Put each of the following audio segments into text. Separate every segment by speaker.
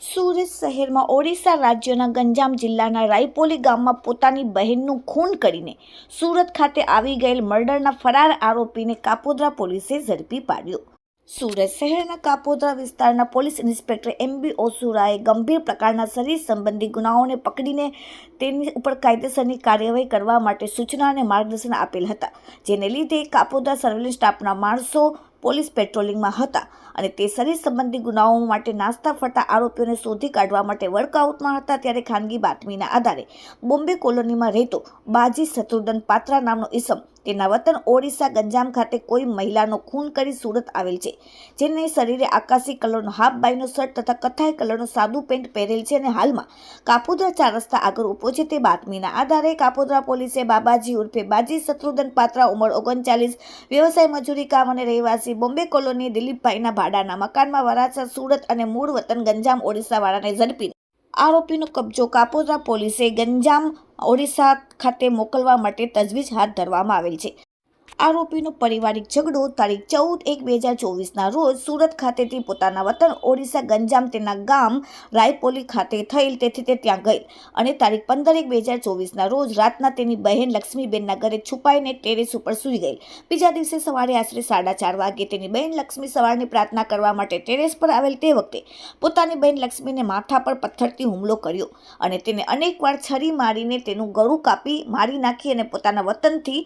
Speaker 1: સુરત શહેરમાં ઓડિશા રાજ્યના ગંજામ જિલ્લાના રાયપોલી ગામમાં પોતાની બહેનનું ખૂન કરીને સુરત ખાતે આવી ગયેલ મર્ડરના ફરાર આરોપીને કાપોદ્રા પોલીસે ઝડપી પાડ્યો। સુરત શહેરના કાપોદ્રા વિસ્તારના પોલીસ ઇન્સ્પેક્ટર MB ઓસુરાએ ગંભીર પ્રકારના શરીર સંબંધી ગુનાઓને પકડીને તેની ઉપર કાયદેસરની કાર્યવાહી કરવા માટે સૂચના અને માર્ગદર્શન આપેલ હતા, જેને લીધે કાપોદ્રા સર્વેલન્સ સ્ટાફના માણસો પોલીસ પેટ્રોલિંગમાં હતા અને તે શરીર સંબંધી ગુનાઓ માટે નાસ્તા ફરતા આરોપીઓને શોધી કાઢવા માટે વર્કઆઉટમાં હતા। ત્યારે ખાનગી બાતમીના આધારે બોમ્બે કોલોનીમાં રહેતો બાજી શત્રુઘ્ન પાત્રા નામનો ઈસમ તેના વતન ઓડિશા ગંજામ ખાતે કોઈ મહિલાનો ખૂન કરી સુરત આવેલ છે, જેને શરીરે આકાશી કલરનો હાફ બાયનો શર્ટ તથા કથ્થાઈ કલરનો સાદું પેન્ટ પહેરેલ છે અને હાલમાં કાપોદ્રા 4 રસ્તા આગળ ઊભો છે। તે બાતમીના આધારે કાપોદ્રા પોલીસે બાબાજી ઉર્ફે બાજી શત્રુઘ્ન પાત્રા ઉંમર 39 વ્યવસાય મજૂરી કામ અને રહેવાસી બોમ્બે કોલોની દિલીપભાઈના ભાડાના મકાનમાં વરાછા સુરત અને મૂળ વતન ગંજામ ઓડિશા વાળાને ઝડપી આરોપીનો કબજો કાપોદ્રા પોલીસે ગંજામ ઓડિશા ખાતે મોકલવા માટે તજવીજ હાથ ધરવામાં આવેલ છે। આરોપીનો પારિવારિક ઝઘડો તારીખ 14/1/2024ના રોજ સુરત ખાતેથી પોતાના વતન ઓડિશા ગંજામ તેના ગામ રાયપોલી ખાતે થયેલ, તેથી તે ત્યાં ગયેલ અને તારીખ 15/1/2024ના રોજ રાતના તેની બહેન લક્ષ્મીબેનના ઘરે છુપાઈને ટેરેસ ઉપર સૂઈ ગયેલ। બીજા દિવસે સવારે આશરે 4:30 વાગે તેની બહેન લક્ષ્મી સવારની પ્રાર્થના કરવા માટે ટેરેસ પર આવેલ, તે વખતે પોતાની બહેન લક્ષ્મીને માથા પર પથ્થરથી હુમલો કર્યો અને તેને અનેકવાર છરી મારીને તેનું ગળું કાપી મારી નાખી અને પોતાના વતનથી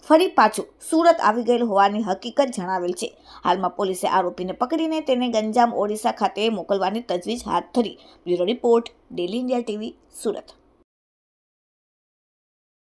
Speaker 1: ફરી પાછું સુરત આવી ગયેલ હોવાની હકીકત જણાવેલ છે। હાલમાં પોલીસે આરોપીને પકડીને તેને ગંજામ ઓડિશા ખાતે મોકલવાની તજવીજ હાથ ધરી। Bureau report, daily India TV, Surat.